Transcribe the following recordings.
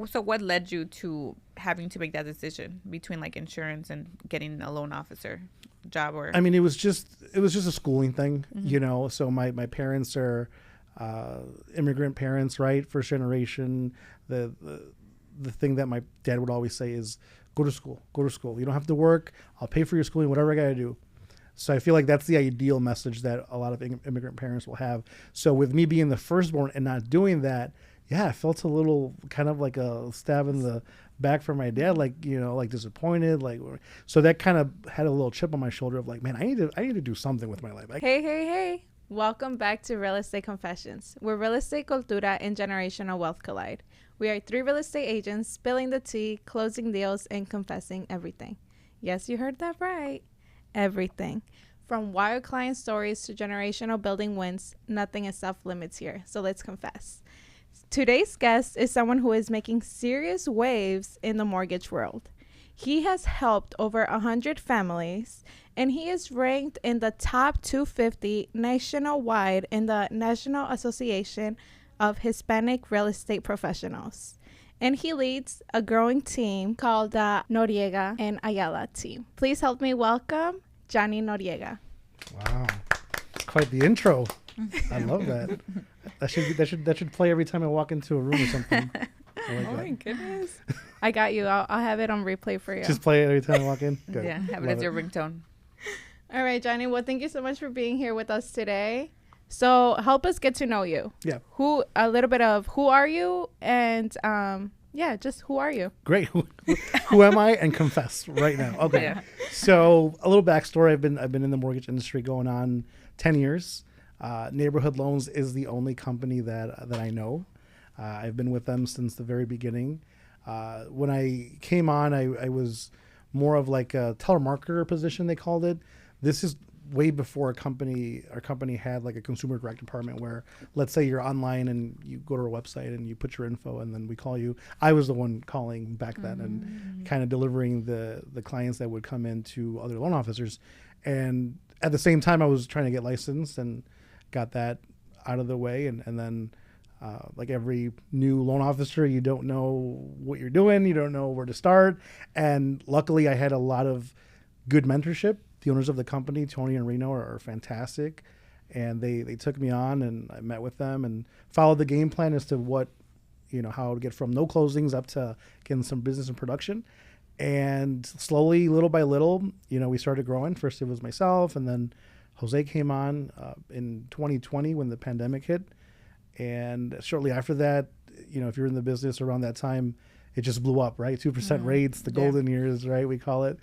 So what led you to having to make that decision between like insurance and getting a loan officer job? Or I mean, it was just a schooling thing, So my parents are immigrant parents, right? First generation. The thing that my dad would always say is, go to school. You don't have to work. I'll pay for your schooling, whatever I got to do. So I feel like that's the ideal message that a lot of immigrant parents will have. So with me being the firstborn and not doing that, yeah, I felt a little kind of like a stab in the back for my dad, like, like disappointed, like, so that kind of had a little chip on my shoulder of like, man, I need to do something with my life. Hey. Welcome back to Real Estate Confessions, where real estate cultura and generational wealth collide. We are 3 real estate agents spilling the tea, closing deals, and confessing everything. Yes, you heard that right. Everything. From wild client stories to generational building wins, nothing is off limits here. So let's confess. Today's guest is someone who is making serious waves in the mortgage world. He has helped over 100 families, and he is ranked in the top 250 nationwide in the National Association of Hispanic Real Estate Professionals. And he leads a growing team called the Noriega and Ayala team. Please help me welcome Johnny Noriega. Wow, quite the intro. I love that. That should play every time I walk into a room or something. Oh my goodness. I got you. I'll have it on replay for you. Just play it every time I walk in. Good. Yeah, have it as your ringtone. All right, Johnny. Well, thank you so much for being here with us today. So help us get to know you. Yeah. A little bit of who are you, and just who are you? Great. Who am I? And confess right now. Okay. Yeah. So a little backstory. I've been in the mortgage industry going on 10 years. Neighborhood Loans is the only company that I know. I've been with them since the very beginning. When I came on, I was more of like a telemarketer position, they called it. This is way before our company had like a consumer direct department where, let's say you're online and you go to our website and you put your info and then we call you. I was the one calling back then and kind of delivering the clients that would come in to other loan officers. And at the same time, I was trying to get licensed and got that out of the way. And then like every new loan officer, you don't know what you're doing. You don't know where to start. And luckily I had a lot of good mentorship. The owners of the company, Tony and Reno, are fantastic. And they took me on and I met with them and followed the game plan as to how to get from no closings up to getting some business and production. And slowly, little by little, we started growing. First it was myself, and then Jose came on in 2020 when the pandemic hit. And shortly after that, if you're in the business around that time, it just blew up, right? 2% rates, the golden years, right? We call it.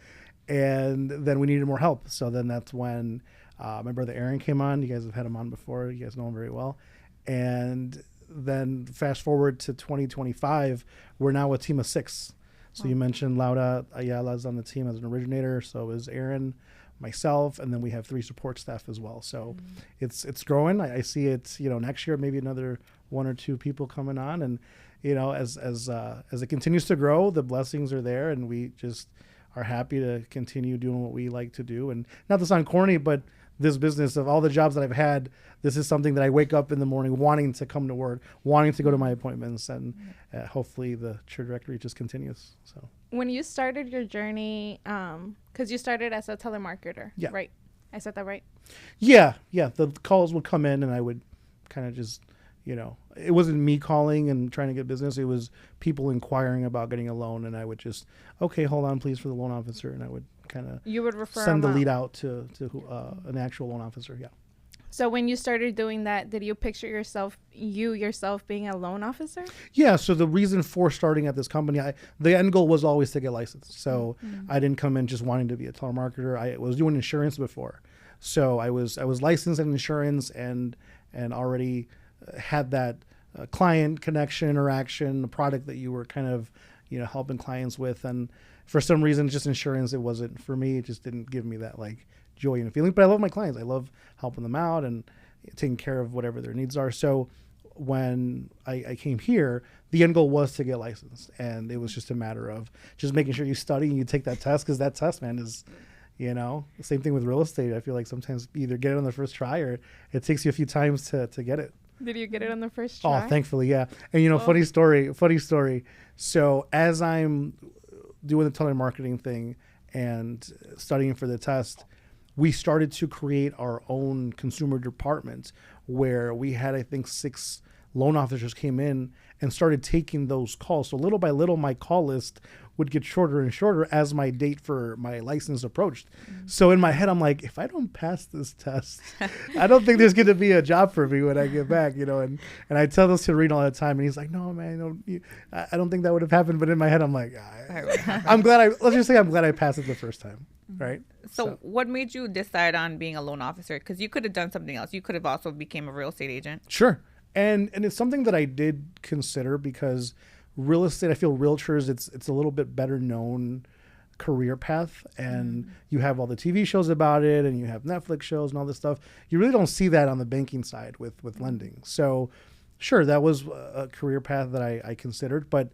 And then we needed more help. So then that's when my brother Aaron came on. You guys have had him on before. You guys know him very well. And then fast forward to 2025, we're now a team of 6. So you mentioned Laura Ayala's on the team as an originator. So is Aaron, myself, and then we have 3 support staff as well. So it's growing. I see it, next year, maybe another 1 or 2 people coming on. And, as it continues to grow, the blessings are there, and we just are happy to continue doing what we like to do. And not to sound corny, but this business, of all the jobs that I've had, this is something that I wake up in the morning wanting to come to work, wanting to go to my appointments, and hopefully the trajectory just continues. So when you started your journey, because you started as a telemarketer, right? I said that right? Yeah. The calls would come in and I would kind of just, it wasn't me calling and trying to get business. It was people inquiring about getting a loan, and I would just, okay, hold on, please, for the loan officer. And I would kind of send the lead out to an actual loan officer. Yeah. So when you started doing that, did you picture yourself being a loan officer? Yeah. So the reason for starting at this company, the end goal was always to get licensed. So I didn't come in just wanting to be a telemarketer. I was doing insurance before. So I was licensed in insurance and already had that client connection, interaction, the product that you were kind of, helping clients with. And for some reason, just insurance, it wasn't for me. It just didn't give me that like joy and feeling. But I love my clients. I love helping them out and taking care of whatever their needs are. So when I came here, the end goal was to get licensed. And it was just a matter of just making sure you study and you take that test, because that test, man, is, the same thing with real estate. I feel like sometimes you either get it on the first try or it takes you a few times to get it. Did you get it on the first Oh, try? thankfully, yeah. And funny story. So as I'm doing the telemarketing thing and studying for the test, we started to create our own consumer department where we had, I think, 6 loan officers came in and started taking those calls. So little by little, my call list would get shorter and shorter as my date for my license approached. So in my head, I'm like, if I don't pass this test, I don't think there's going to be a job for me when I get back, And I tell this to Reno all the time, and he's like, no, man, I don't think that would have happened. But in my head, I'm like, let's just say I'm glad I passed it the first time, right? So what made you decide on being a loan officer? Because you could have done something else. You could have also became a real estate agent. Sure. And it's something that I did consider because real estate, I feel realtors, it's a little bit better known career path, and you have all the TV shows about it, and you have Netflix shows and all this stuff. You really don't see that on the banking side with lending. So sure, that was a career path that I considered, but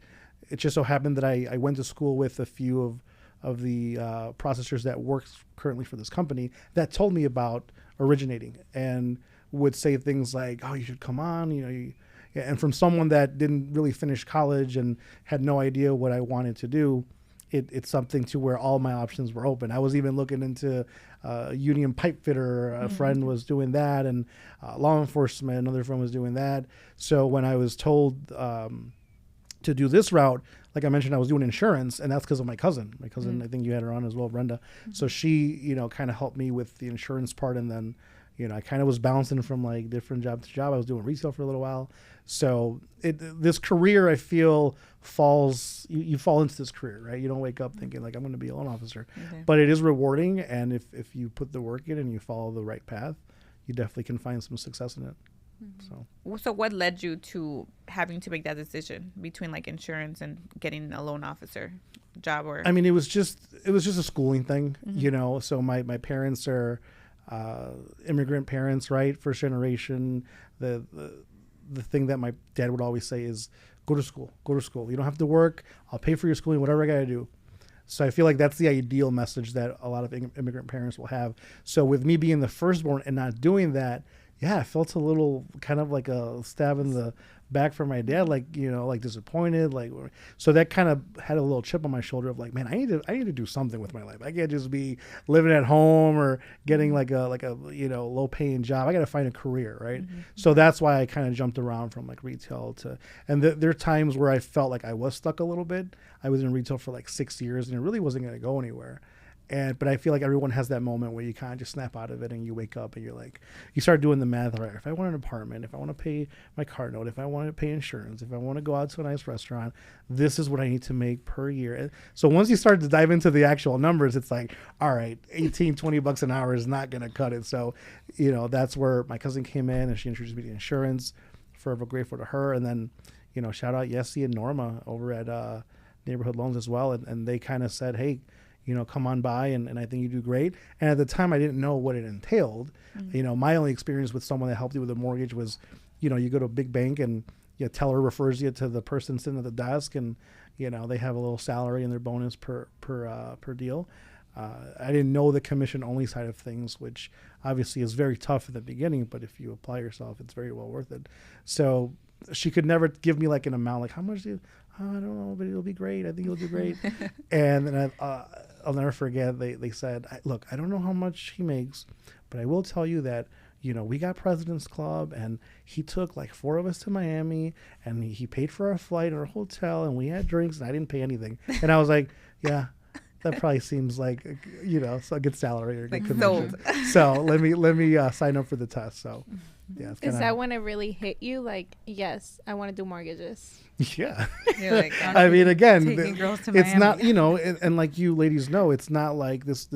it just so happened that I went to school with a few of the processors that work currently for this company that told me about originating and would say things like, oh, you should come on, and from someone that didn't really finish college and had no idea what I wanted to do, it's something to where all my options were open. I was even looking into union pipe fitter. A friend was doing that, and law enforcement, another friend was doing that. So when I was told to do this route, like I mentioned, I was doing insurance, and that's because of my cousin. My cousin, I think you had her on as well, Brenda. So she, kind of helped me with the insurance part, and then I kind of was bouncing from like different job to job. I was doing retail for a little while. So this career, I feel, you fall into this career, right? You don't wake up thinking like I'm going to be a loan officer, but it is rewarding. And if you put the work in and you follow the right path, you definitely can find some success in it. So what led you to having to make that decision between like insurance and getting a loan officer job? Or I mean, it was just a schooling thing, So my parents are immigrant parents, right? First generation. The thing that my dad would always say is go to school. You don't have to work. I'll pay for your schooling, whatever I got to do. So I feel like that's the ideal message that a lot of immigrant parents will have. So with me being the firstborn and not doing that, I felt a little kind of like a stab in the back for my dad, like disappointed, so that kind of had a little chip on my shoulder of like, man, I need to do something with my life. I can't just be living at home or getting like a low paying job. I got to find a career, right? So that's why I kind of jumped around from like retail and there are times where I felt like I was stuck a little bit. I was in retail for like 6 years and it really wasn't going to go anywhere. But I feel like everyone has that moment where you kind of just snap out of it and you wake up and you're like, you start doing the math, right? If I want an apartment, if I want to pay my car note, if I want to pay insurance, if I want to go out to a nice restaurant, this is what I need to make per year. And so once you start to dive into the actual numbers, it's like, all right, 18, 20 bucks an hour is not going to cut it. So, that's where my cousin came in and she introduced me to insurance. Forever grateful to her. And then, shout out Yessie and Norma over at Neighborhood Loans as well. And they kind of said, hey, come on by and I think you do great. And at the time I didn't know what it entailed. My only experience with someone that helped you with a mortgage was, you go to a big bank and your teller refers you to the person sitting at the desk and, they have a little salary and their bonus per deal. I didn't know the commission only side of things, which obviously is very tough at the beginning, but if you apply yourself, it's very well worth it. So she could never give me like an amount, like how much do you, I don't know, but it'll be great. I think you'll do great. And then I'll never forget, they said, look, I don't know how much he makes, but I will tell you that, we got President's Club and he took like 4 of us to Miami and he paid for our flight and our hotel and we had drinks and I didn't pay anything. And I was like, yeah, that probably seems like, a good salary or a good commission. So let me sign up for the test. So yeah. Is that when it really hit you? Like, yes, I want to do mortgages. Yeah. You're like, I mean, again, it's not, and like you ladies know, it's not like this,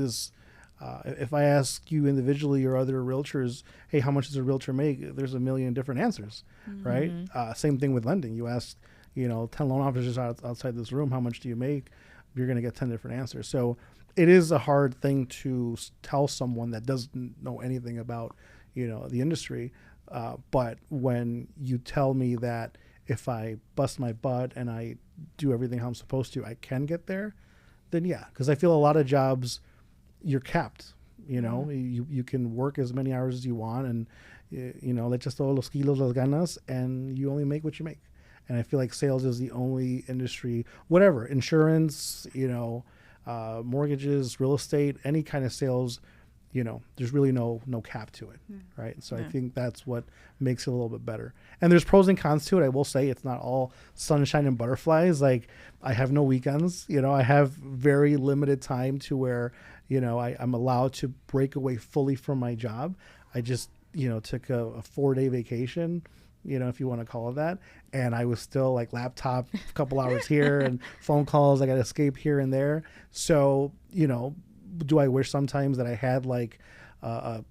if I ask you individually or other realtors, hey, how much does a realtor make? There's a million different answers, right? Same thing with lending. You ask, 10 loan officers outside this room, how much do you make? You're going to get 10 different answers. So it is a hard thing to tell someone that doesn't know anything about, the industry. But when you tell me that if I bust my butt and I do everything how I'm supposed to, I can get there, then yeah. Because I feel a lot of jobs, you're capped. You can work as many hours as you want, and le echas todos los kilos, las ganas, and you only make what you make. And I feel like sales is the only industry, whatever, insurance, mortgages, real estate, any kind of sales, there's really no cap to it, right? So I think that's what makes it a little bit better. And there's pros and cons to it. I will say it's not all sunshine and butterflies. Like, I have no weekends. I have very limited time to where, I'm allowed to break away fully from my job. I just, took a 4-day vacation, if you want to call it that. And I was still like laptop, a couple hours here and phone calls. I got to escape here and there. So, do I wish sometimes that I had like a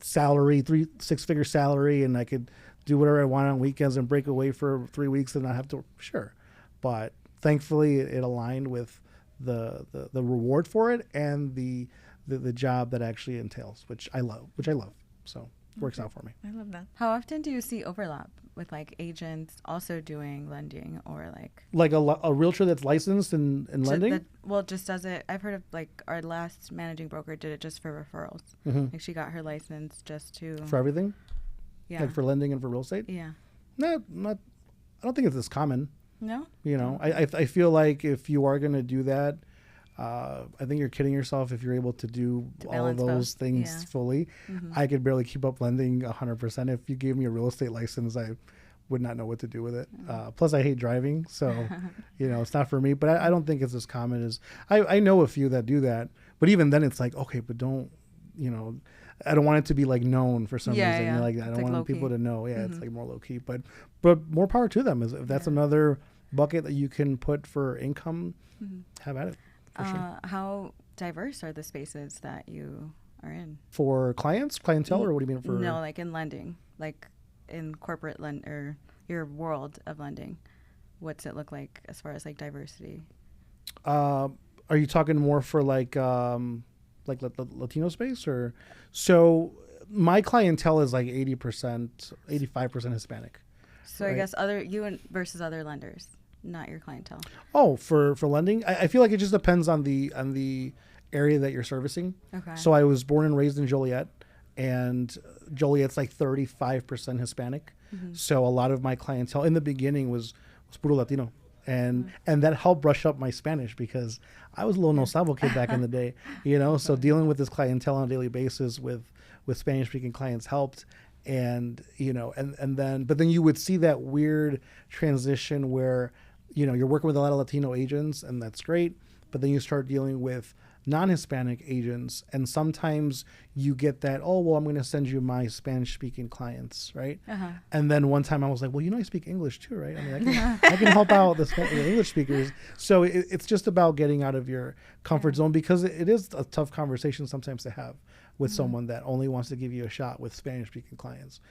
salary, 6-figure salary, and I could do whatever I want on weekends and break away for 3 weeks and not have to? Sure. But thankfully it aligned with the reward for it and the job that actually entails, which I love. So it works out for me. I love that. How often do you see overlap with like agents also doing lending, or like a realtor that's licensed in lending? Just does it. I've heard of like our last managing broker did it just for referrals. Like she got her license just to for everything. Yeah. Like for lending and for real estate. Yeah. Not. I don't think it's as common. No. I feel like if you are going to do that, I think you're kidding yourself if you're able to do all of those things fully. I could barely keep up lending 100%. If you gave me a real estate license, I would not know what to do with it. Plus, I hate driving, so it's not for me. But I don't think it's as common as I know a few that do that. But even then, it's like, okay, but don't I don't want it to be like known for some reason. Yeah. Like, I don't want people to know. Yeah, it's like more low key. But more power to them. If that's another bucket that you can put for income, have at it. Sure. How diverse are the spaces that you are in? For clientele, or what do you mean for? No, like in lending, like in corporate or your world of lending. What's it look like as far as like diversity? Are you talking more for like Latino space, or? So my clientele is like 80%, 85% Hispanic. So right? I guess versus other lenders. Not your clientele. Oh, for lending, I feel like it just depends on the area that you're servicing. Okay. So I was born and raised in Joliet, and Joliet's like 35% Hispanic. So a lot of my clientele in the beginning was puro Latino, and that helped brush up my Spanish because I was a little no sabo kid back in the day, So dealing with this clientele on a daily basis with Spanish speaking clients helped. And then you would see that weird transition where you're working with a lot of Latino agents, and that's great, but then you start dealing with non-Hispanic agents, and sometimes you get that, oh, well, I'm going to send you my Spanish-speaking clients, right? And then one time I was like, well, I speak English too, right? I mean, I can help out the English speakers. So it's just about getting out of your comfort zone, because it is a tough conversation sometimes to have with someone that only wants to give you a shot with Spanish-speaking clients.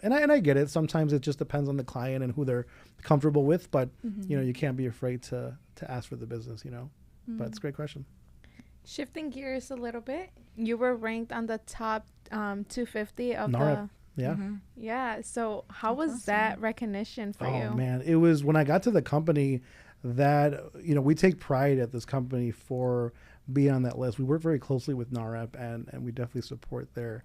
And I get it. Sometimes it just depends on the client and who they're comfortable with, but, you can't be afraid to ask for the business, But it's a great question. Shifting gears a little bit, you were ranked on the top 250 of NAHREP. the... Yeah. Yeah. So how was that recognition for you? Oh, man. It was when I got to the company that, we take pride at this company for being on that list. We work very closely with NAHREP, and we definitely support their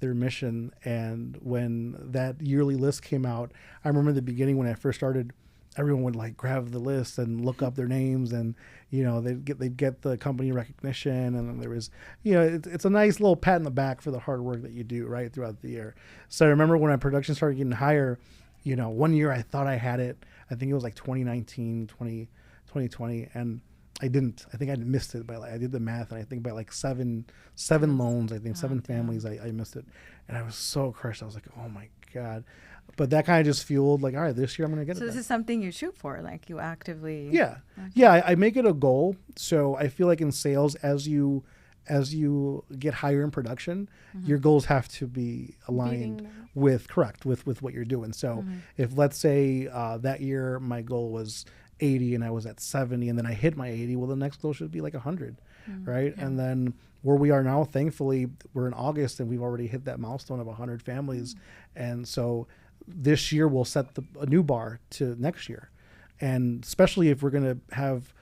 mission. And when that yearly list came out, I remember in the beginning when I first started, everyone would like grab the list and look up their names, and they'd get the company recognition, and then there was it's a nice little pat in the back for the hard work that you do right throughout the year. So I remember when our production started getting higher, one year I thought I had it. I think it was like 2020, and I didn't. I think I missed it by I did the math, and I think by like seven loans, I think seven families, I missed it, and I was so crushed. I was like, oh my God. But that kind of just fueled like, all right, this year I'm going to get it. So this is something you shoot for, like you actively. Yeah. Okay. Yeah. I make it a goal. So I feel like in sales, as you get higher in production, your goals have to be aligned with what you're doing. So if let's say that year my goal was 80 and I was at 70 and then I hit my 80, well, the next goal should be like 100. Right. Yeah. And then where we are now, thankfully, we're in August and we've already hit that milestone of 100 families. And so this year we'll set a new bar to next year. And especially if we're going to have,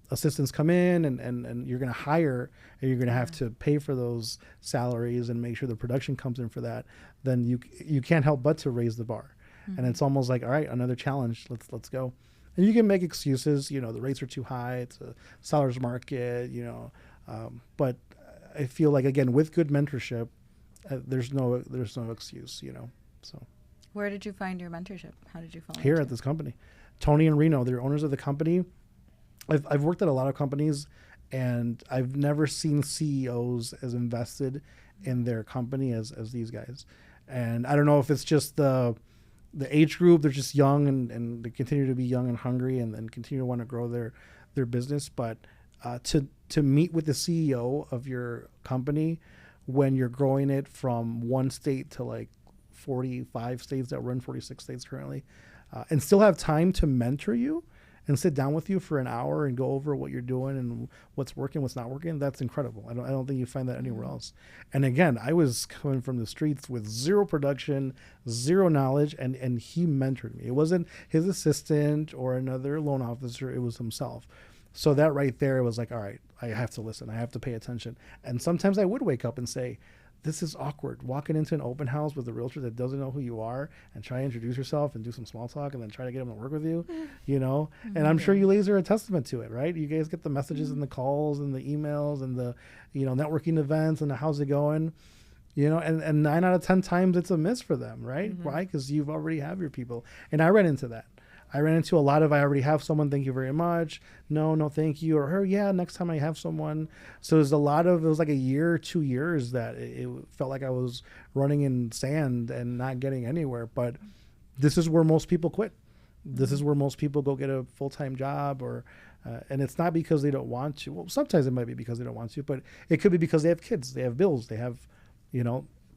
assistants come in and you're going to hire and you're going to have to pay for those salaries and make sure the production comes in for that, then you can't help but to raise the bar. And it's almost like, all right, another challenge. Let's go. And you can make excuses. The rates are too high. It's a seller's market. But I feel like, again, with good mentorship, there's no excuse. So Where did you find your mentorship? How did you fall here into at this company, Tony and Reno, they're owners of the company. I've worked at a lot of companies, and I've never seen CEOs as invested in their company as these guys. And I don't know if it's just the age group, they're just young and they continue to be young and hungry and continue to want to grow their business. But to meet with the CEO of your company when you're growing it from one state to like 45 states that run 46 states currently, and still have time to mentor you and sit down with you for an hour and go over what you're doing and what's working, what's not working, that's incredible. I don't think you find that anywhere else. And again, I was coming from the streets with zero production, zero knowledge, and he mentored me. It wasn't his assistant or another loan officer, it was himself. So that right there was like, all right, I have to listen, I have to pay attention. And sometimes I would wake up and say, this is awkward. Walking into an open house with a realtor that doesn't know who you are and try to introduce yourself and do some small talk and then try to get them to work with you, And I'm sure you ladies are a testament to it, right? You guys get the messages and the calls and the emails and the, networking events and the how's it going, and 9 out of 10 times it's a miss for them, right? Why? Because you've already have your people. And I ran into that. I ran into a lot of, I already have someone, thank you very much. No, thank you. Or, yeah, next time I have someone. So there's it was like a year, 2 years that it felt like I was running in sand and not getting anywhere. But this is where most people quit. This is where most people go get a full-time job and it's not because they don't want to. Well, sometimes it might be because they don't want to, but it could be because they have kids, they have bills, they have,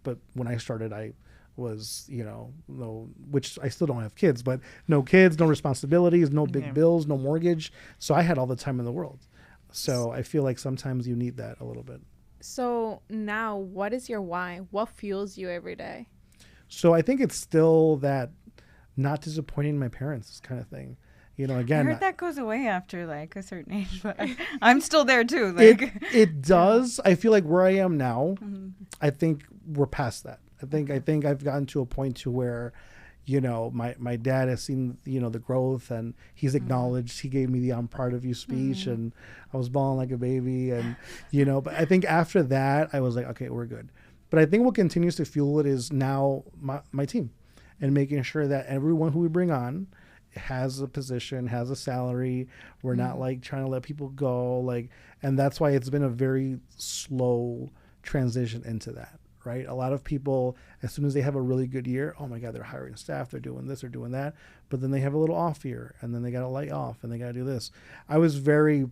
but when I started, I was, no, which I still don't have kids, but no kids, no responsibilities, no big bills, no mortgage. So I had all the time in the world. So I feel like sometimes you need that a little bit. So now what is your why? What fuels you every day? So I think it's still that not disappointing my parents kind of thing. Again, I heard that goes away after like a certain age, but I'm still there too. Like it does. I feel like where I am now, I think we're past that. I think I've gotten to a point to where, my dad has seen, the growth and he's acknowledged, he gave me the I'm proud of you speech and I was bawling like a baby and, but I think after that I was like, okay, we're good. But I think what continues to fuel it is now my team and making sure that everyone who we bring on has a position, has a salary. We're not like trying to let people go. And that's why it's been a very slow transition into that. Right? A lot of people, as soon as they have a really good year, oh my God, they're hiring staff, they're doing this, they're doing that. But then they have a little off year and then they got to lay off and they got to do this. I was very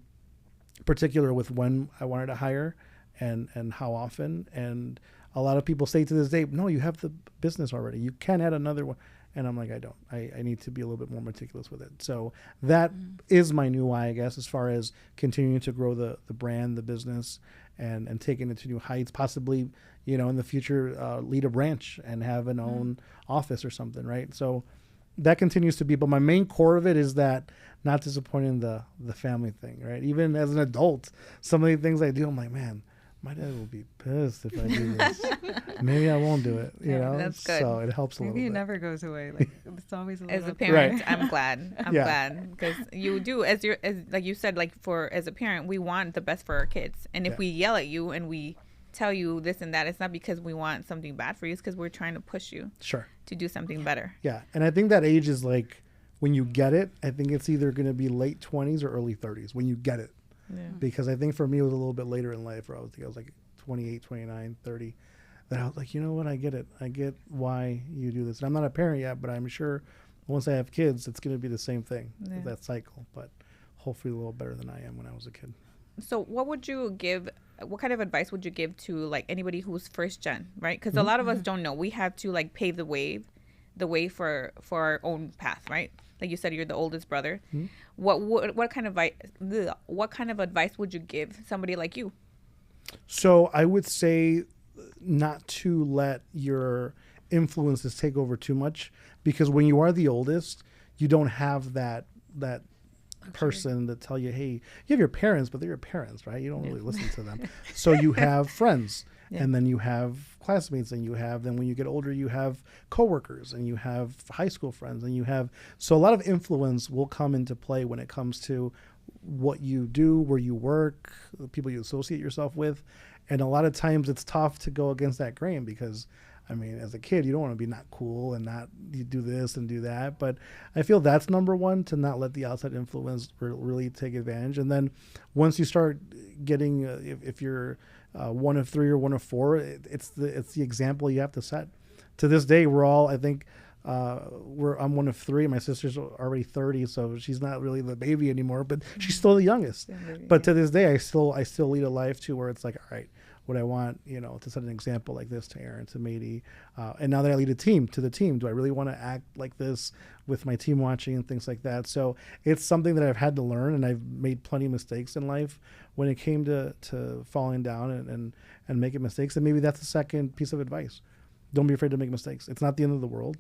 particular with when I wanted to hire and how often. And a lot of people say to this day, no, you have the business already. You can add another one. And I'm like, I don't. I need to be a little bit more meticulous with it. So that is my new why, I guess, as far as continuing to grow the brand, the business, and taking it to new heights, possibly, in the future, lead a branch and have an own office or something, right? So that continues to be, but my main core of it is that not disappointing the family thing, right? Even as an adult, some of the things I do, I'm like, man, my dad will be pissed if I do this. Maybe I won't do it, That's good. So it helps a little bit. Maybe it never goes away. Like it's always a little as a parent, right. I'm glad. I'm glad because you do as like you said, like as a parent, we want the best for our kids. And if we yell at you and we tell you this and that, it's not because we want something bad for you. It's because we're trying to push you to do something better. Yeah. And I think that age is like when you get it, I think it's either going to be late 20s or early 30s when you get it. Yeah. Because I think for me it was a little bit later in life where I was like 28, 29, 30 that I was like, you know what, I get it. I get why you do this. And I'm not a parent yet, but I'm sure once I have kids, it's going to be the same thing, that cycle. But hopefully a little better than I am when I was a kid. So what kind of advice would you give to like anybody who's first gen, right? Because a lot of us don't know. We have to like pave the way for our own path, right? Like you said, you're the oldest brother. What kind of advice would you give somebody like you? So I would say not to let your influences take over too much, because when you are the oldest, you don't have that person that tell you, hey, you have your parents, but they're your parents, right? You don't really listen to them. So you have friends, and then you have classmates, and then when you get older, you have coworkers, and you have high school friends, and so a lot of influence will come into play when it comes to what you do, where you work, the people you associate yourself with. And a lot of times it's tough to go against that grain because, I mean, as a kid, you don't want to be not cool and not you do this and do that. But I feel that's number one, to not let the outside influence really take advantage. And then once you start getting, if you're one of three or one of four, it's the example you have to set. To this day, we're all, I think, I'm one of three. My sister's already 30, so she's not really the baby anymore, but she's still the youngest. But to this day, I still lead a life too, where it's like, all right, what I want, to set an example like this to Aaron, to Mady. And now that I lead to the team, do I really want to act like this with my team watching and things like that? So it's something that I've had to learn, and I've made plenty of mistakes in life when it came to falling down and making mistakes. And maybe that's the second piece of advice. Don't be afraid to make mistakes. It's not the end of the world.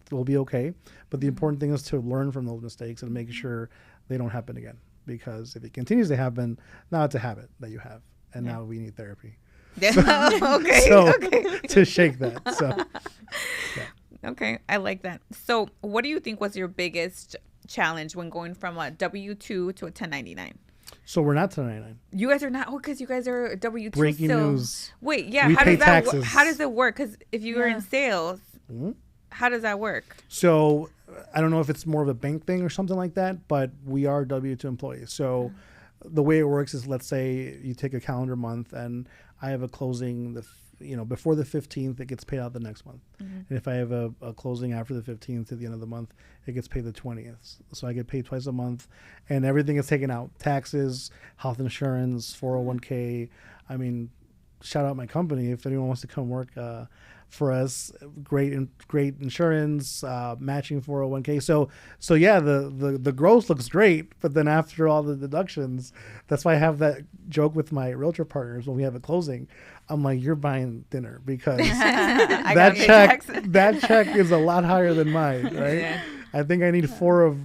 It'll be okay. But the important thing is to learn from those mistakes and make sure they don't happen again. Because if it continues to happen, now it's a habit that you have. And now we need therapy. Okay. To shake that. So, Okay, I like that. So what do you think was your biggest challenge when going from a W-2 to a 1099? So we're not 1099. You guys are not, because you guys are W-2. Breaking news. Wait, yeah. We pay taxes. How does it work? Because if you were in sales, how does that work? So I don't know if it's more of a bank thing or something like that, but we are W-2 employees. So the way it works is, let's say you take a calendar month and I have a closing before the 15th, it gets paid out the next month. And if I have a closing after the 15th to the end of the month, it gets paid the 20th. So I get paid twice a month, and everything is taken out: taxes, health insurance, 401k. I mean, shout out my company if anyone wants to come work for us. Great insurance, matching 401k. So yeah, the gross looks great, but then after all the deductions, that's why I have that joke with my realtor partners when we have a closing. I'm like, you're buying dinner because that check is a lot higher than mine, right? Yeah. I think I need four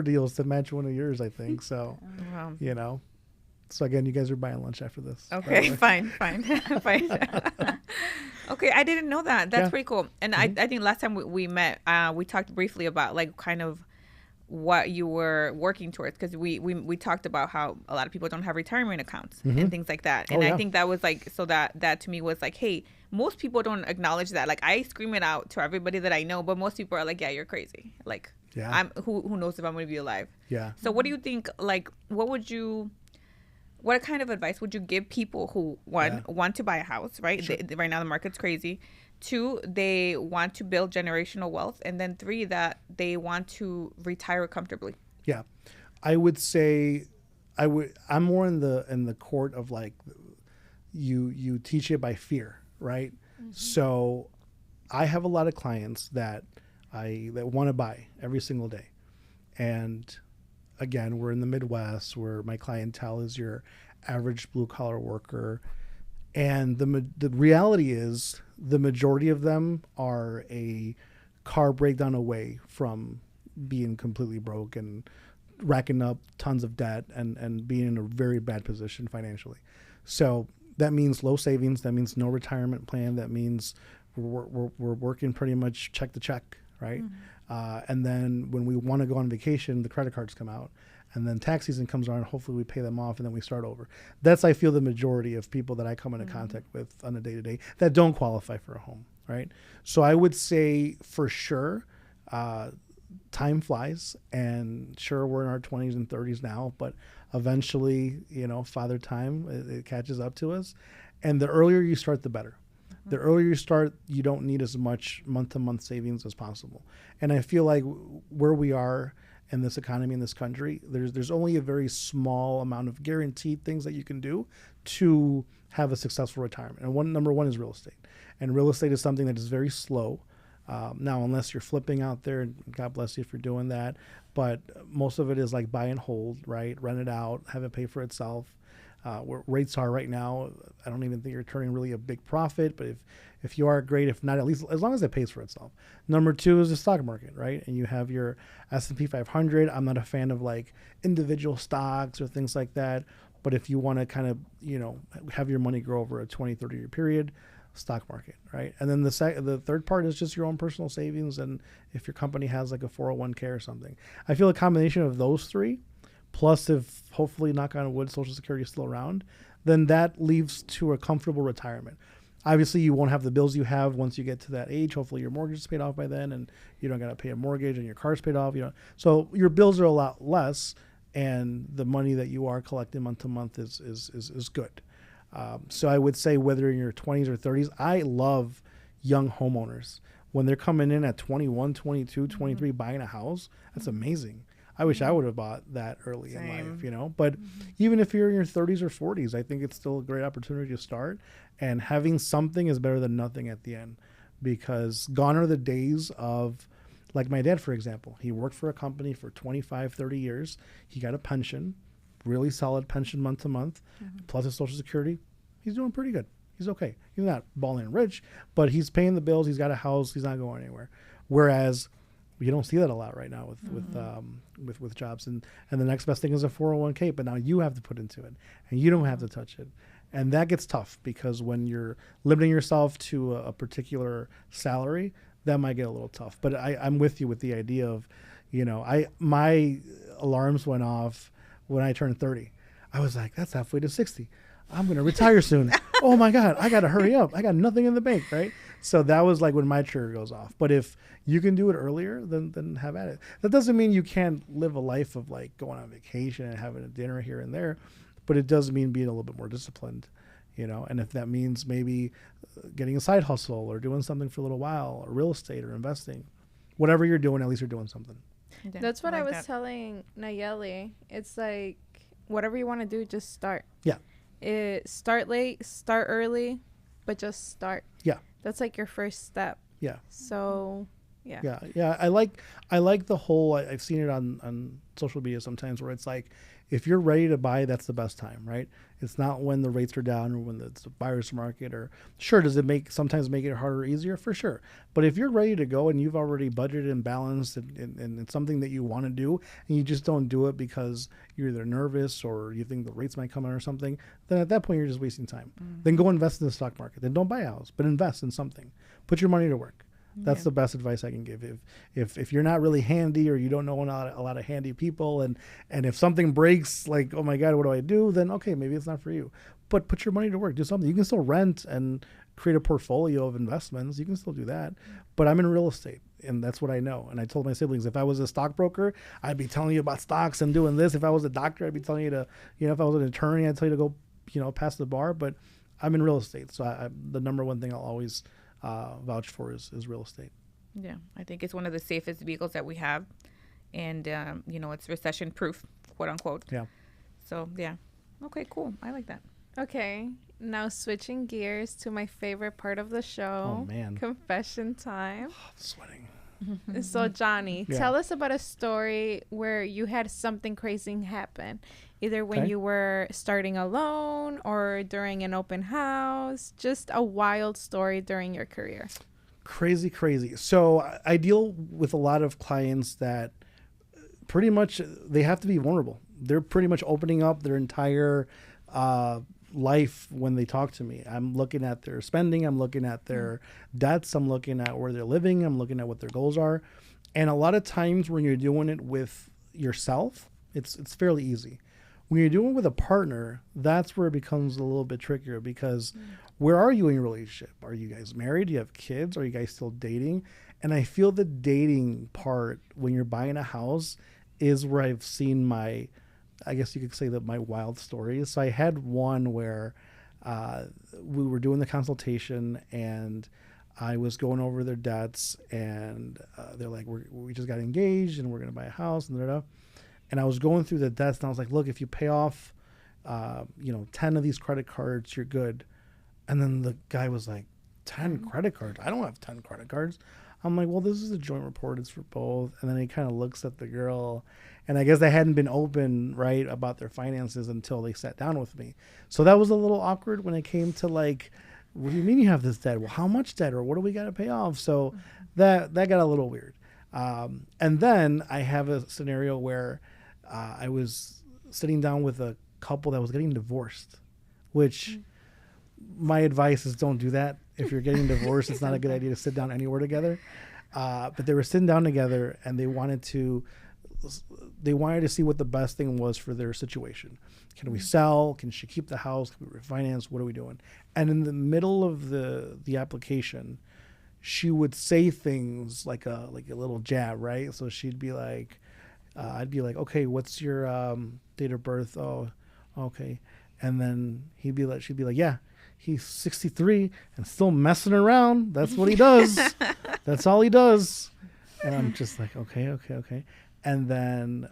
deals to match one of yours, I think. So, So again, you guys are buying lunch after this. Okay, fine. Okay, I didn't know that. That's pretty cool. And I think last time we met, we talked briefly about like kind of what you were working towards, because we talked about how a lot of people don't have retirement accounts and things like that. And I think that was like, so that to me was like, hey, most people don't acknowledge that. Like, I scream it out to everybody that I know, but most people are like, yeah, you're crazy. Like, who knows if I'm going to be alive? Yeah. So what do you think, like, what kind of advice would you give people who want to buy a house, right? Sure. Right now the market's crazy. 2, they want to build generational wealth, and then 3, that they want to retire comfortably. Yeah, I would say I'm more in the court of like you teach it by fear, right? So I have a lot of clients that want to buy every single day, and again, we're in the Midwest where my clientele is your average blue collar worker. And the reality is the majority of them are a car breakdown away from being completely broke and racking up tons of debt and being in a very bad position financially. So that means low savings. That means no retirement plan. That means we're working pretty much check to check, right? And then when we want to go on vacation, the credit cards come out. And then tax season comes around, hopefully we pay them off, and then we start over. That's, I feel, the majority of people that I come into contact with on a day-to-day that don't qualify for a home, right? So I would say, for sure, time flies, and sure, we're in our 20s and 30s now, but eventually, father time, it catches up to us. And the earlier you start, the better. The earlier you start, you don't need as much month-to-month savings as possible. And I feel like where we are in this economy in this country, there's only a very small amount of guaranteed things that you can do to have a successful retirement. And number one is real estate. And real estate is something that is very slow. Now, unless you're flipping out there, and God bless you if you're doing that, but most of it is like buy and hold, right? Rent it out, have it pay for itself. where rates are right now. I don't even think you're turning really a big profit, but if you are, great. If not, at least as long as it pays for itself. Number two is the stock market, right? And you have your S&P 500. I'm not a fan of like individual stocks or things like that. But if you want to kind of, have your money grow over a 20, 30-year period, stock market, right? And then the third part is just your own personal savings, and if your company has like a 401k or something. I feel a combination of those three, plus if hopefully, knock on wood, Social Security is still around, then that leaves to a comfortable retirement. Obviously, you won't have the bills you have once you get to that age. Hopefully, your mortgage is paid off by then, and you don't got to pay a mortgage, and your car's paid off. So your bills are a lot less, and the money that you are collecting month to month is good. So I would say whether in your 20s or 30s, I love young homeowners. When they're coming in at 21, 22, 23, buying a house, that's amazing. I wish I would have bought that early in life, But even if you're in your 30s or 40s, I think it's still a great opportunity to start. And having something is better than nothing at the end, because gone are the days of, like my dad, for example. He worked for a company for 25, 30 years. He got a pension, really solid pension month to month, plus his Social Security. He's doing pretty good. He's okay. He's not balling rich, but he's paying the bills. He's got a house. He's not going anywhere. Whereas you don't see that a lot right now with jobs. And the next best thing is a 401k, but now you have to put into it, and you don't have to touch it. And that gets tough, because when you're limiting yourself to a particular salary, that might get a little tough. But I'm with you with the idea of, my alarms went off when I turned 30. I was like, that's halfway to 60. I'm going to retire soon. Oh my God, I got to hurry up. I got nothing in the bank, right? So that was like when my trigger goes off. But if you can do it earlier, then have at it. That doesn't mean you can't live a life of like going on vacation and having a dinner here and there, but it does mean being a little bit more disciplined, and if that means maybe getting a side hustle or doing something for a little while, or real estate or investing, whatever you're doing, at least you're doing something. Yeah, That's what I was that. telling Nayeli. It's like, whatever you want to do, just start. Yeah. Start late, start early, but just start. Yeah. That's like your first step. Yeah. So, yeah. Yeah. I like the whole, I've seen it on social media sometimes, where it's like, if you're ready to buy, that's the best time, right? It's not when the rates are down or when it's a buyer's market, or sure, does it sometimes make it harder or easier? For sure. But if you're ready to go and you've already budgeted and balanced, and it's something that you want to do, and you just don't do it because you're either nervous or you think the rates might come in or something, then at that point you're just wasting time. Then go invest in the stock market. Then don't buy a house, but invest in something. Put your money to work. That's the best advice I can give. If you're not really handy, or you don't know a lot of handy people, and if something breaks, like, oh my God, what do I do? Then okay, maybe it's not for you. But put your money to work. Do something. You can still rent and create a portfolio of investments. You can still do that. But I'm in real estate, and that's what I know. And I told my siblings, if I was a stockbroker, I'd be telling you about stocks and doing this. If I was a doctor, I'd be telling you to, if I was an attorney, I'd tell you to go, pass the bar. But I'm in real estate, so the number one thing I'll always vouch for is real estate. Yeah, I think it's one of the safest vehicles that we have, and it's recession proof, quote unquote. Yeah. So yeah, okay, cool. I like that. Okay, now switching gears to my favorite part of the show. Oh man, confession time. I'm sweating. So Johnny, Yeah. tell us about a story where you had something crazy happen, either when you were starting alone or during an open house. Just a wild story during your career. Crazy. So I deal with a lot of clients that pretty much they have to be vulnerable. They're pretty much opening up their entire life when they talk to me. I'm looking at their spending. I'm looking at their debts. I'm looking at where they're living. I'm looking at what their goals are. And a lot of times when you're doing it with yourself, it's fairly easy. When you're doing it with a partner, that's where it becomes a little bit trickier, because where are you in your relationship? Are you guys married? Do you have kids? Are you guys still dating? And I feel the dating part when you're buying a house is where I've seen I guess you could say that my wild stories. So I had one where we were doing the consultation, and I was going over their debts, and they're like, we just got engaged and we're going to buy a house, and da-da-da. And I was going through the debts, and I was like, look, if you pay off, 10 of these credit cards, you're good. And then the guy was like, 10 credit cards? I don't have 10 credit cards. I'm like, well, this is a joint report. It's for both. And then he kind of looks at the girl, and I guess they hadn't been open, right, about their finances until they sat down with me. So that was a little awkward when it came to like, what do you mean you have this debt? Well, how much debt, or what do we got to pay off? So that got a little weird. And then I have a scenario where I was sitting down with a couple that was getting divorced, which my advice is don't do that. If you're getting divorced, it's not a good idea to sit down anywhere together. But they were sitting down together, and they wanted to see what the best thing was for their situation. Can we sell? Can she keep the house? Can we refinance? What are we doing? And in the middle of the application, she would say things like a little jab, right? So she'd be like, I'd be like, okay, what's your date of birth? Oh, okay. And then she'd be like, yeah, he's 63 and still messing around. That's what he does. That's all he does. And I'm just like, okay. And then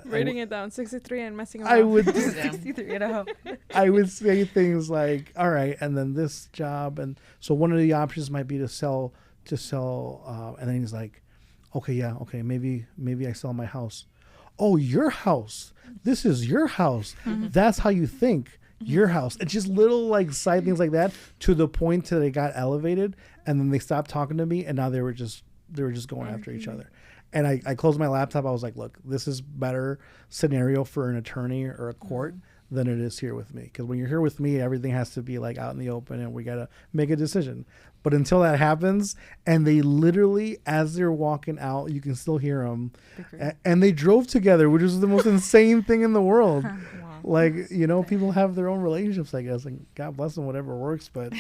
writing it down, 63 and messing around. I would 63 and a half. I would say things like, all right, and then this job, and so one of the options might be to sell, and then he's like, okay, maybe I sell my house. Oh, your house. This is your house. That's how you think. Your house. It's just little like side things like that, to the point that they got elevated, and then they stopped talking to me, and now they were just going after each other. And I closed my laptop. I was like, look, this is better scenario for an attorney or a court than it is here with me. Because when you're here with me, everything has to be like out in the open, and we got to make a decision. But until that happens, and they literally, as they're walking out, you can still hear them. And they drove together, which is the most insane thing in the world. Wow. Like, people have their own relationships, I guess. And God bless them, whatever works. But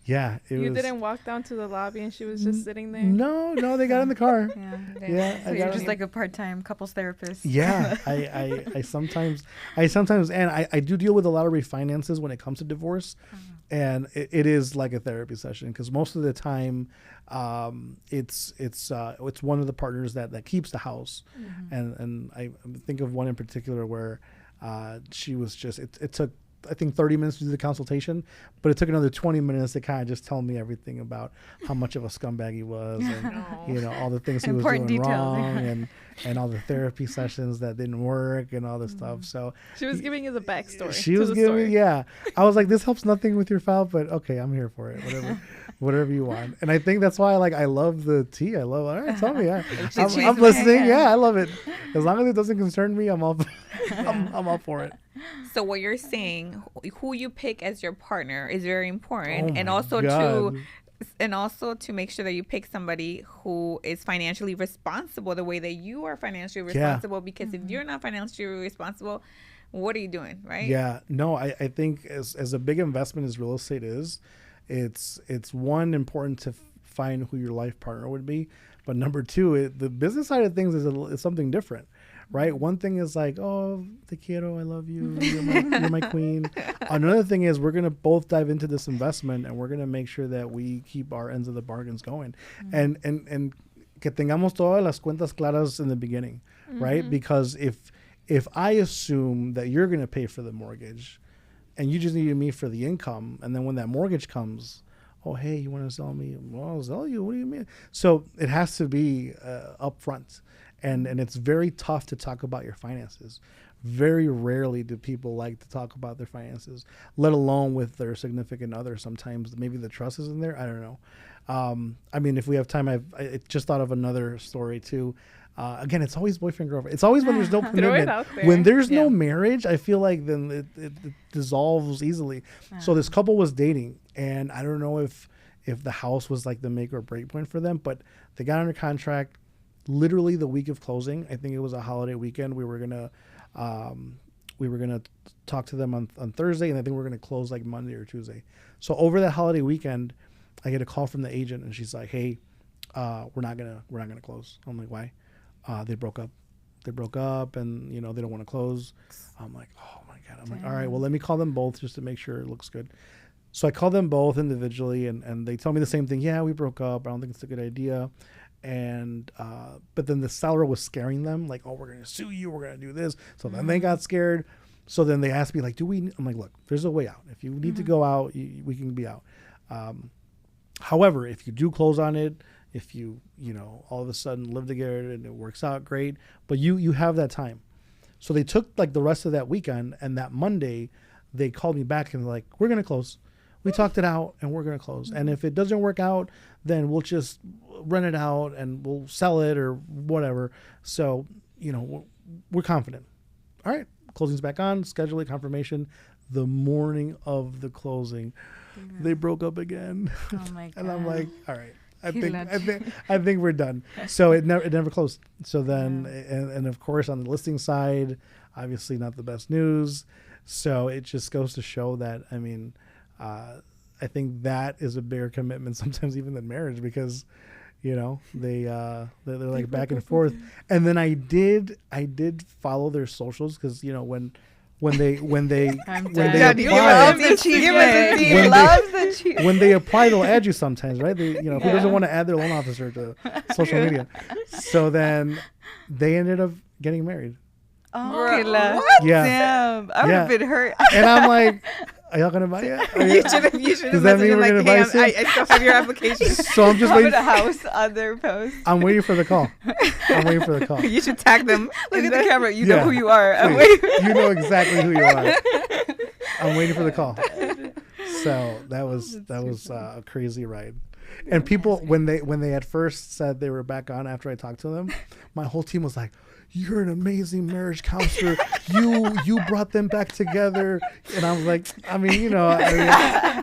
yeah, you didn't walk down to the lobby and she was just sitting there? No, they got in the car. Yeah. So you're just like a part-time couples therapist. Yeah, I sometimes, and I do deal with a lot of refinances when it comes to divorce, and it is like a therapy session, because most of the time, it's one of the partners that keeps the house, and I think of one in particular where she was just it took, I think, 30 minutes to do the consultation, but it took another 20 minutes to kind of just tell me everything about how much of a scumbag he was, and all the things he was doing wrong, and all the therapy sessions that didn't work, and all this stuff. So she was giving you the backstory. She was giving me, I was like, this helps nothing with your file, but okay, I'm here for it. Whatever you want. And I think that's why I love the tea. I love, all right, tell me. I'm listening. Yeah, I love it. As long as it doesn't concern me, I'm all I'm all for it. So what you're saying, who you pick as your partner is very important, Oh and my also God. to make sure that you pick somebody who is financially responsible the way that you are financially responsible. Because if you're not financially responsible, what are you doing, right? Yeah, no, I think as a big investment as real estate is, it's one, important to find who your life partner would be, but number two, the business side of things is something different. Right. One thing is like, oh, te quiero, I love you, you're my queen. Another thing is we're going to both dive into this investment, and we're going to make sure that we keep our ends of the bargains going, and que tengamos todas las cuentas claras in the beginning, right? Because if I assume that you're going to pay for the mortgage, and you just needed me for the income, and then when that mortgage comes, oh, hey, you want to sell me? Well, I'll sell you. What do you mean? So it has to be upfront. And it's very tough to talk about your finances. Very rarely do people like to talk about their finances, let alone with their significant other. Sometimes maybe the trust isn't there. I don't know. I mean, if we have time, I just thought of another story too. Again, it's always boyfriend, girlfriend. It's always when there's no commitment. When there's no marriage, I feel like then it dissolves easily. So this couple was dating, and I don't know if the house was like the make or break point for them, but they got under contract. Literally the week of closing, I think it was a holiday weekend. We were gonna talk to them on Thursday, and I think we're gonna close like Monday or Tuesday. So over that holiday weekend, I get a call from the agent, and she's like, "Hey, we're not gonna close." I'm like, "Why?" They broke up. And they don't want to close. I'm like, "Oh my God!" I'm like, "All right, well, let me call them both just to make sure it looks good." So I called them both individually, and they tell me the same thing. Yeah, we broke up. I don't think it's a good idea. And but then the seller was scaring them, like, oh, we're gonna sue you, we're gonna do this. So then they got scared. So then they asked me, like, I'm like, look, there's a way out. If you need to go out, we can be out. However, if you do close on it, if you all of a sudden live together and it works out great, but you have that time. So they took like the rest of that weekend, and that Monday they called me back and like, we're gonna close. We talked it out and we're gonna close. And if it doesn't work out, then we'll just rent it out and we'll sell it or whatever. So we're confident. All right, closing's back on, schedule it, confirmation. The morning of the closing, they broke up again. Oh my god! And I'm like, all right, I think we're done. So it never closed. So then, and of course on the listing side, obviously not the best news. So it just goes to show that, I mean, I think that is a bigger commitment sometimes even than marriage, because they're like back and forth. And then I did follow their socials, because when they apply, they'll add you sometimes, right? Who doesn't want to add their loan officer to social media? So then they ended up getting married. Oh, what? Yeah. Damn, I would have been hurt. And I'm like, are y'all gonna buy it? You should Does have that mean we're like, gonna hey, buy soon? I still have your application. So I'm just Put waiting. a house on their post. I'm waiting for the call. You should tag them. Look at the camera. You know Yeah. who you are. I'm Please. waiting. You know exactly who you are. I'm waiting for the call. So that was a crazy ride. And people, when they at first said they were back on after I talked to them, my whole team was like, "You're an amazing marriage counselor. You brought them back together." And I was like, and then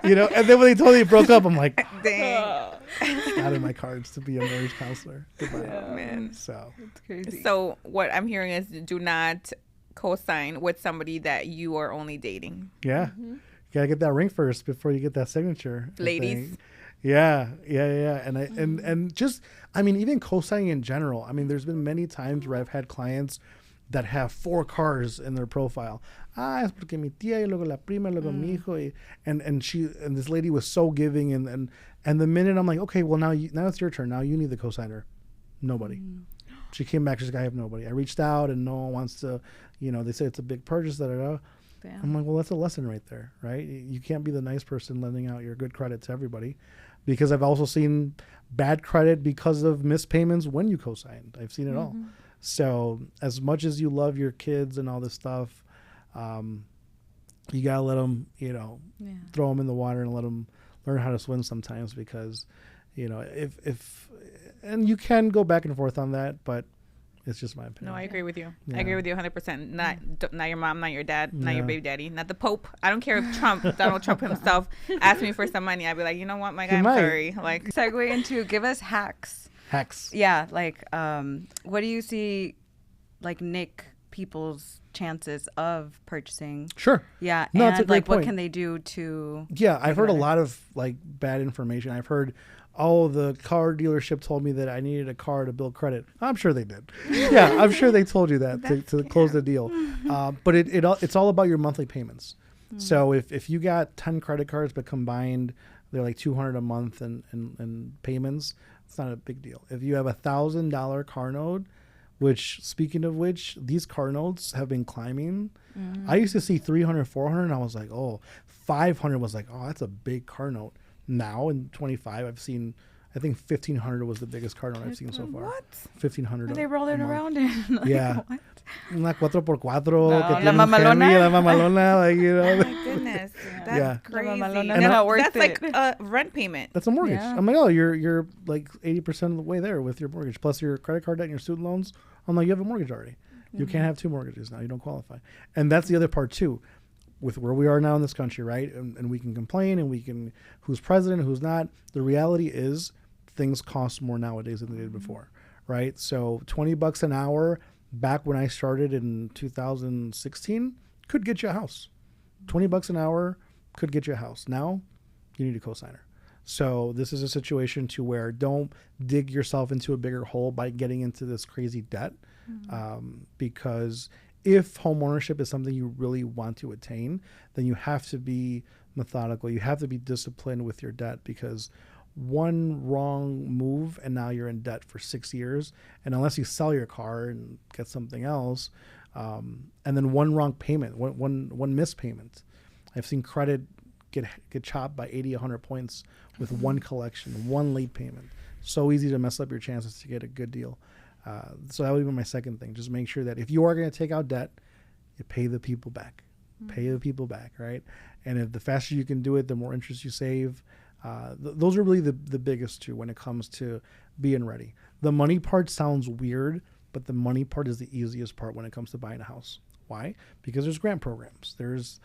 when they told me it broke up, I'm like, dang. It's not in my cards to be a marriage counselor. Oh, man. So It's crazy. So what I'm hearing is, do not co-sign with somebody that you are only dating. yeah, you gotta get that ring first before you get that signature, I Ladies. think. Yeah. And just, I mean, even co-signing in general. I mean, there's been many times where I've had clients that have 4 cars in their profile. Es porque mi tía y luego la prima, luego mi hijo, and this lady was so giving, and the minute I'm like, okay, well now it's your turn. Now you need the co-signer. Nobody. She came back. She's like, I have nobody. I reached out and no one wants to. They say it's a big purchase. Damn. I'm like, well, that's a lesson right there, right? You can't be the nice person lending out your good credit to everybody, because I've also seen bad credit because of missed payments when you co-signed. I've seen it all. So as much as you love your kids and all this stuff, you gotta let them, throw them in the water and let them learn how to swim sometimes, because, if and you can go back and forth on that, but it's just my opinion. No, I agree with you. Yeah. I agree with you 100%. Not your mom, not your dad, not your Yeah. baby daddy, not the Pope. I don't care if Donald Trump himself asked me for some money. I'd be like, you know what, my guy, I'm might. sorry. Like, Segue into give us hacks. Hacks. Yeah, like what do you see, like Nick people's chances of purchasing? Sure. Yeah, No, and it's a great like what point. can they do to? Yeah, I've heard a better? lot of like bad information. I've heard, the car dealership told me that I needed a car to build credit. I'm sure they did. Yeah, I'm sure they told you that to close the deal. But it's all about your monthly payments. So if you got 10 credit cards, but combined they're like $200 a month in payments, it's not a big deal. If you have $1,000 car note, which, speaking of which, these car notes have been climbing. I used to see 300, 400, and I was like, 500 was like, that's a big car note. Now in 25, I've seen, I think 1,500 was the biggest car note I've seen so far. what? 1,500. Are they rolling around in? Like, Yeah. what? Una 4x4 que la tiene un mamalona. Hemi, la mamalona, Oh my goodness. That's Yeah. crazy. Mamalona, And not worth That's it. like a rent payment. That's a mortgage. Yeah. I'm like, you're like 80% of the way there with your mortgage, plus your credit card debt and your student loans. I'm like, you have a mortgage already. You can't have 2 mortgages now. You don't qualify. And that's the other part too, with where we are now in this country, right? And we can complain and we can, who's president, who's not. The reality is things cost more nowadays than they did before, right? So $20 an hour back when I started in 2016 could get you a house. $20 an hour could get you a house. Now you need a cosigner. So this is a situation to where don't dig yourself into a bigger hole by getting into this crazy debt, because if home ownership is something you really want to attain, then you have to be methodical. You have to be disciplined with your debt, because one wrong move and now you're in debt for 6 years. And unless you sell your car and get something else, and then one wrong payment, one missed payment. I've seen credit get chopped by 80, 100 points with one collection, one late payment. So easy to mess up your chances to get a good deal. So that would be my second thing. Just make sure that if you are going to take out debt, you pay the people back. Pay the people back, right? And if the faster you can do it, the more interest you save. Those are really the biggest two when it comes to being ready. The money part sounds weird, but the money part is the easiest part when it comes to buying a house. Why? Because there's grant programs. There's,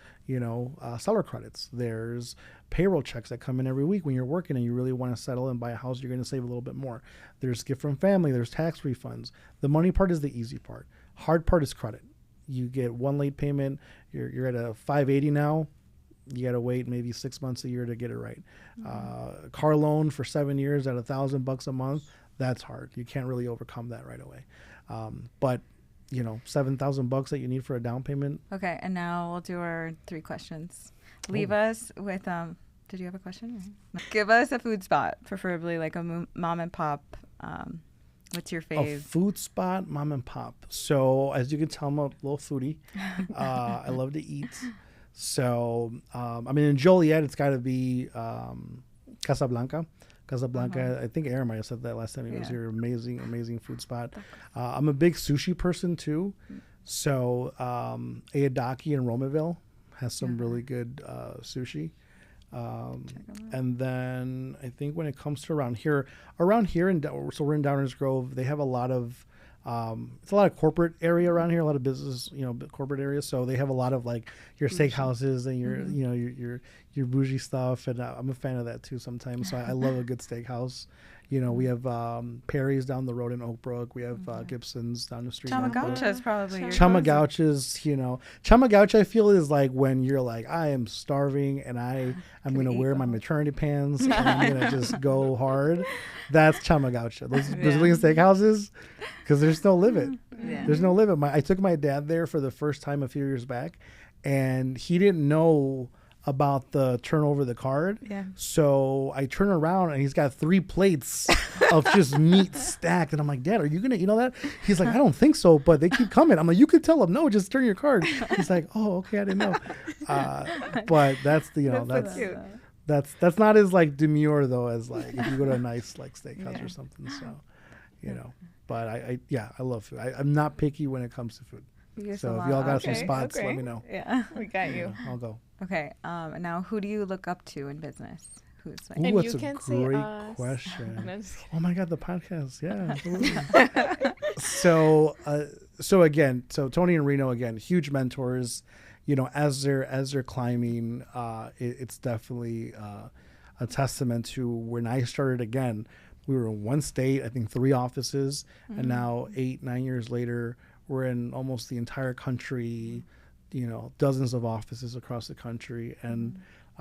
seller credits. There's payroll checks that come in every week when you're working and you really want to settle and buy a house. You're going to save a little bit more. There's gift from family. There's tax refunds. The money part is the easy part. Hard part is credit. You get one late payment. You're at a 580 now. You got to wait maybe 6 months a year to get it right. Car loan for 7 years at $1,000 a month. That's hard. You can't really overcome that right away. But $7,000 that you need for a down payment. Okay, and now we'll do our 3 questions. Leave us with did you have a question? Give us a food spot, preferably like a mom and pop. What's your fave? A food spot, mom and pop. So as you can tell, I'm a little foodie. I love to eat. So in Joliet, it's got to be Casablanca. I think Aaron might have said that last time he was here. Amazing food spot. I'm a big sushi person too. So Aodaki in Romaville has some really good sushi. And then I think when it comes to around here, so we're in Downers Grove, they have a lot of it's a lot of corporate area around here, a lot of business, corporate areas. So they have a lot of like your steakhouses and your bougie stuff. And I'm a fan of that too sometimes. So I love a good steakhouse. We have Perry's down the road in Oak Brook. We have Gibson's down the street. Chamagaucha is probably your Chamagaucha's, Chamagaucha I feel is like when you're like, I am starving and I'm going to wear my maternity pants and I'm going to just go hard. That's Chamagaucha. Those Brazilian steakhouses, because there's no limit. There's no limit. I took my dad there for the first time a few years back, and he didn't know about the turn over the card. So I turn around and he's got 3 plates of just meat stacked. And I'm like, Dad, are you going to eat all that? He's like, I don't think so, but they keep coming. I'm like, you could tell them, no, just turn your card. He's like, oh, okay, I didn't know. But that's that's cute. That's not as like demure though as like if you go to a nice like steakhouse or something. So, but I love food. I'm not picky when it comes to food. So if y'all got some spots, let me know. Yeah, we got you. I'll go. Okay. Now, who do you look up to in business? Who's like? Ooh, And that's you a can say great us. question. No, just kidding. Oh my God, the podcast. Yeah. Absolutely. So again, Tony and Reno again, huge mentors. As they're climbing, it's definitely a testament to when I started again. We were in one state, I think 3 offices, and now 8-9 years later, we're in almost the entire country, dozens of offices across the country. And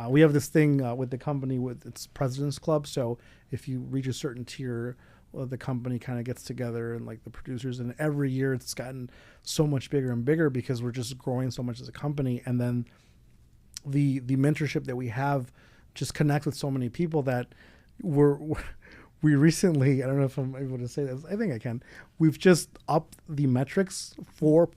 we have this thing with the company with its President's Club. So if you reach a certain tier, the company kind of gets together and like the producers, and every year it's gotten so much bigger and bigger because we're just growing so much as a company. And then the mentorship that we have just connect with so many people that we recently, I don't know if I'm able to say this, I think I can, we've just upped the metrics for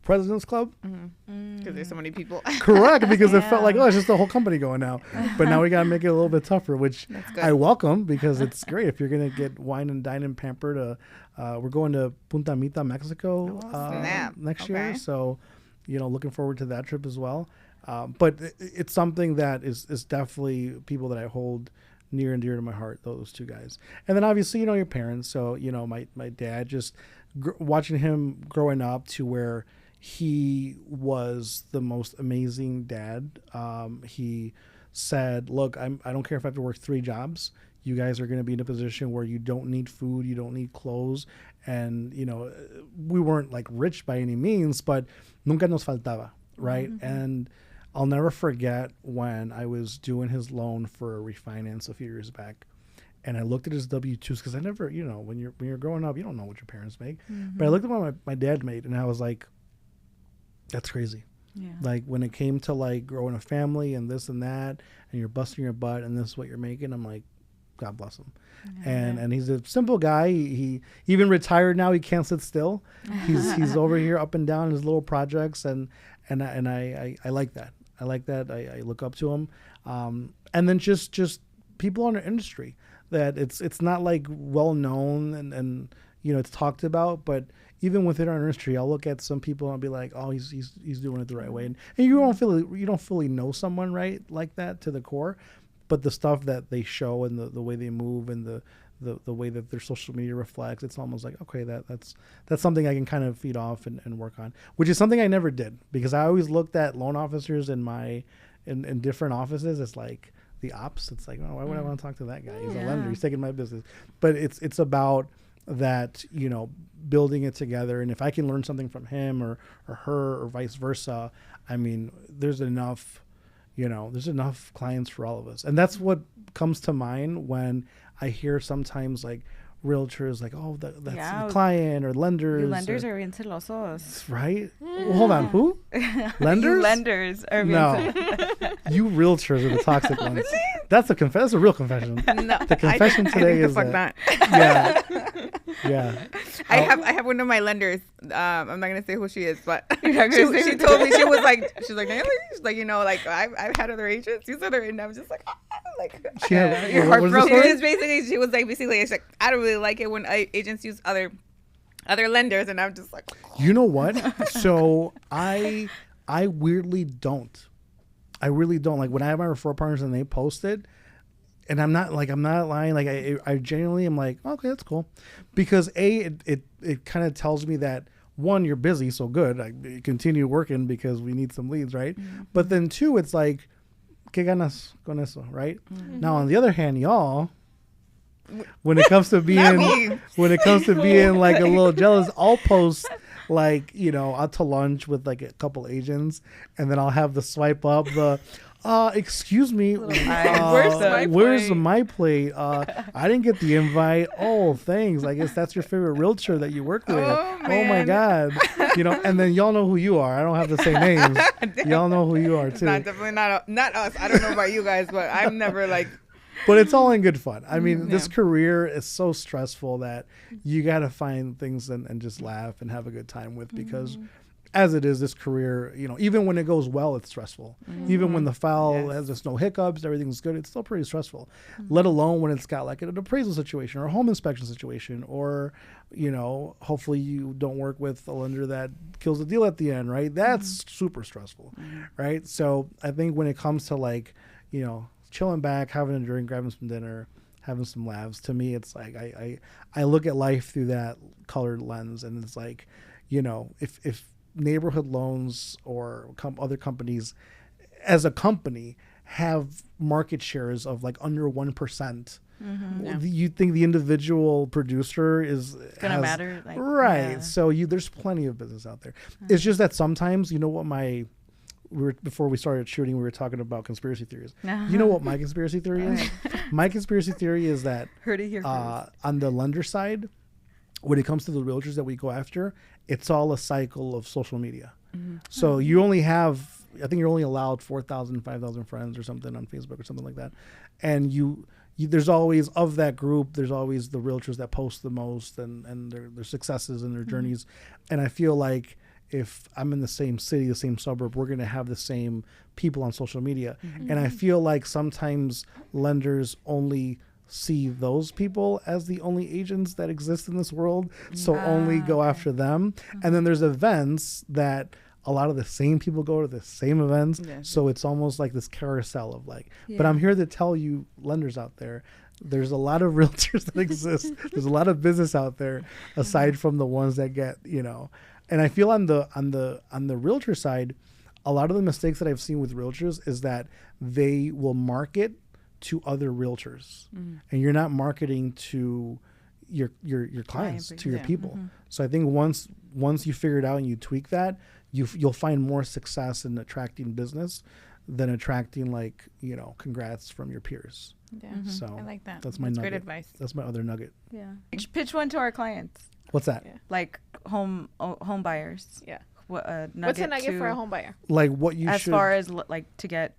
President's Club. Because there's so many people. Correct, because it felt like, it's just the whole company going now. But now we got to make it a little bit tougher, which I welcome because it's great. If you're going to get wine and dine and pampered, we're going to Punta Mita, Mexico next year. So, looking forward to that trip as well. But it's something that is definitely people that I hold near and dear to my heart, those 2 guys. And then obviously, your parents. So, my dad, just watching him growing up to where he was the most amazing dad. He said, look, I don't care if I have to work 3 jobs. You guys are going to be in a position where you don't need food, you don't need clothes. And, we weren't like rich by any means, but nunca nos faltaba, right? And I'll never forget when I was doing his loan for a refinance a few years back, and I looked at his W-2s because I never, when you're growing up, you don't know what your parents make. But I looked at what my dad made, and I was like, that's crazy. Yeah. Like when it came to like growing a family and this and that, and you're busting your butt, and this is what you're making, I'm like, God bless him. And he's a simple guy. He even retired now. He can't sit still. He's over here up and down in his little projects, and I like that. I like that. I look up to them. And then just people in our industry that it's not like well known and it's talked about, but even within our industry, I'll look at some people and I'll be like, oh, he's doing it the right way. And you don't fully know someone right like that to the core, but the stuff that they show and the way they move and the way that their social media reflects, it's almost like, okay, that's something I can kind of feed off and work on, which is something I never did because I always looked at loan officers in different offices. It's like the ops. It's like, oh, why would I want to talk to that guy? He's a lender. He's taking my business. But it's about that, building it together. And if I can learn something from him or her or vice versa, I mean, there's enough clients for all of us. And that's what comes to mind when I hear sometimes like realtors like, oh, that's the client or lenders. You lenders are bien celosos. Right? Well, hold on. Who? Lenders? You lenders are bien celosos. You realtors are the toxic ones. Really? That's a real confession. No. The confession today is that. Yeah. I have one of my lenders. I'm not gonna say who she is, but she told me she's like, I've had other agents use other, and I'm just like, you're heartbroken. She was like, I don't really like it when agents use other lenders, and I'm just like, you know what? So I weirdly don't. I really don't. Like when I have my referral partners and they post it, and I'm not lying. Like I genuinely am like, okay, that's cool, because it kind of tells me that one, you're busy, so good. I continue working because we need some leads, right? Mm-hmm. But then two, it's like, que ganas con eso, right? Mm-hmm. Now on the other hand, y'all, when it comes to being like a little jealous, I'll post like, out to lunch with like a couple agents, and then I'll have the swipe up the excuse me, where's my plate? I didn't get the invite. Oh, thanks. I guess that's your favorite realtor that you work with. Oh my God. And then y'all know who you are. I don't have to say names. Y'all know who you are too. It's definitely not us. I don't know about you guys, but I'm never like. But it's all in good fun. I mean, this career is so stressful that you got to find things and just laugh and have a good time with, because as it is, this career, even when it goes well, it's stressful. Even when the file has just no hiccups, everything's good, it's still pretty stressful. Let alone when it's got like an appraisal situation or a home inspection situation, or, hopefully you don't work with a lender that kills the deal at the end, right? That's super stressful, right? So I think when it comes to like, chilling back, having a drink, grabbing some dinner, having some laughs, to me, it's like I look at life through that colored lens, and it's like, if neighborhood loans or other companies as a company have market shares of like under 1%, you think the individual producer is gonna matter, like, right? So there's plenty of business out there. It's just that sometimes, before we started shooting, we were talking about conspiracy theories. You know what my conspiracy theory is? My conspiracy theory is that on the lender side, when it comes to the realtors that we go after, it's all a cycle of social media. So you only have, I think you're only allowed 4,000, 5,000 friends or something on Facebook or something like that. And there's always, of that group, there's always the realtors that post the most and their successes and their journeys. And I feel like if I'm in the same city, the same suburb, we're going to have the same people on social media. And I feel like sometimes lenders only see those people as the only agents that exist in this world, so only go after them. And then there's events that a lot of the same people go to the same events, so it's almost like this carousel of like, but I'm here to tell you, lenders out there, there's a lot of realtors that exist. There's a lot of business out there aside from the ones that get, and I feel on the realtor side, a lot of the mistakes that I've seen with realtors is that they will market to other realtors, and you're not marketing to your clients, to your people. So I think once you figure it out and you tweak that, you'll find more success in attracting business than attracting like, congrats from your peers. So I like that. That's my nugget. Great advice. That's my other nugget. Pitch one to our clients. What's that? Like home buyers. What's a nugget for a home buyer? Like what you as far as like to get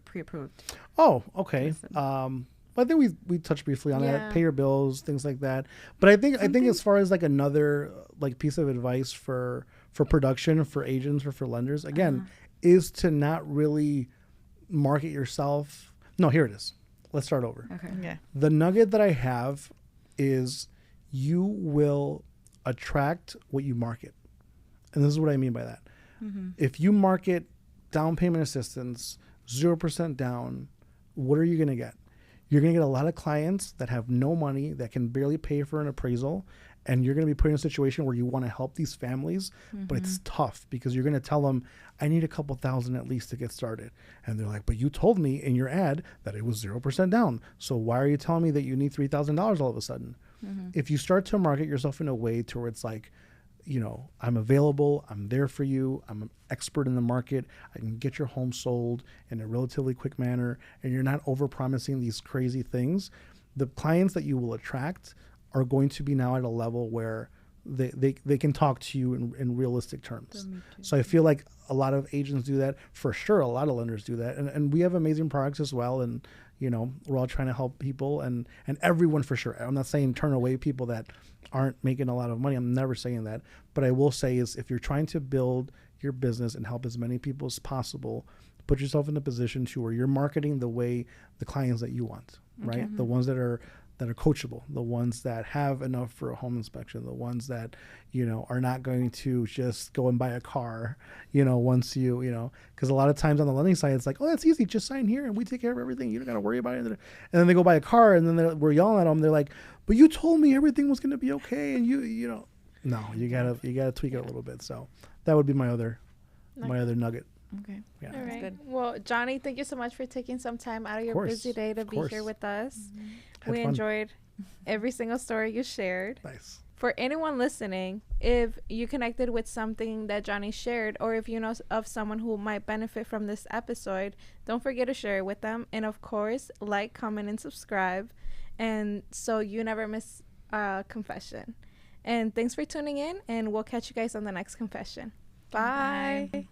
pre-approved. Oh, okay. I think we touched briefly on that. Pay your bills, things like that. But I think as far as like another like piece of advice for for production, for agents, or for lenders, again, is to not really market yourself. No, here it is. Let's start over. Okay. Yeah. The nugget that I have is you will attract what you market. And this is what I mean by that. If you market down payment assistance, 0% down, what are you going to get? You're going to get a lot of clients that have no money, that can barely pay for an appraisal, and you're going to be put in a situation where you want to help these families, but it's tough because you're going to tell them, I need a couple thousand at least to get started. And they're like, but you told me in your ad that it was 0% down. So why are you telling me that you need $3,000 all of a sudden? If you start to market yourself in a way to where it's like, you know, I'm available, I'm there for you, I'm an expert in the market, I can get your home sold in a relatively quick manner, and you're not over-promising these crazy things, the clients that you will attract are going to be now at a level where they can talk to you in realistic terms. So I feel like a lot of agents do that. For sure, a lot of lenders do that. And we have amazing products as well. And, you know, we're all trying to help people and everyone for sure. I'm not saying turn away people that aren't making a lot of money. I'm never saying that. But I will say is if you're trying to build your business and help as many people as possible, put yourself in a position to where you're marketing the way the clients that you want, right? The ones that are coachable, the ones that have enough for a home inspection, the ones that, you know, are not going to just go and buy a car, you know, once you know, because a lot of times on the lending side, it's like, oh, that's easy. Just sign here and we take care of everything. You don't got to worry about it. And then they go buy a car and then we're yelling at them. They're like, but you told me everything was going to be okay. And you know, no, you gotta tweak it a little bit. So that would be my other nugget. Okay. Yeah. All right. good. Well, Johnny, thank you so much for taking some time out of your busy day to be here with us. Had We fun. enjoyed every single story you shared. Nice. For anyone listening, if you connected with something that Johnny shared, or if you know of someone who might benefit from this episode, don't forget to share it with them. And of course, like, comment, and subscribe. And so you never miss a confession. And thanks for tuning in, and we'll catch you guys on the next confession. Bye. Bye.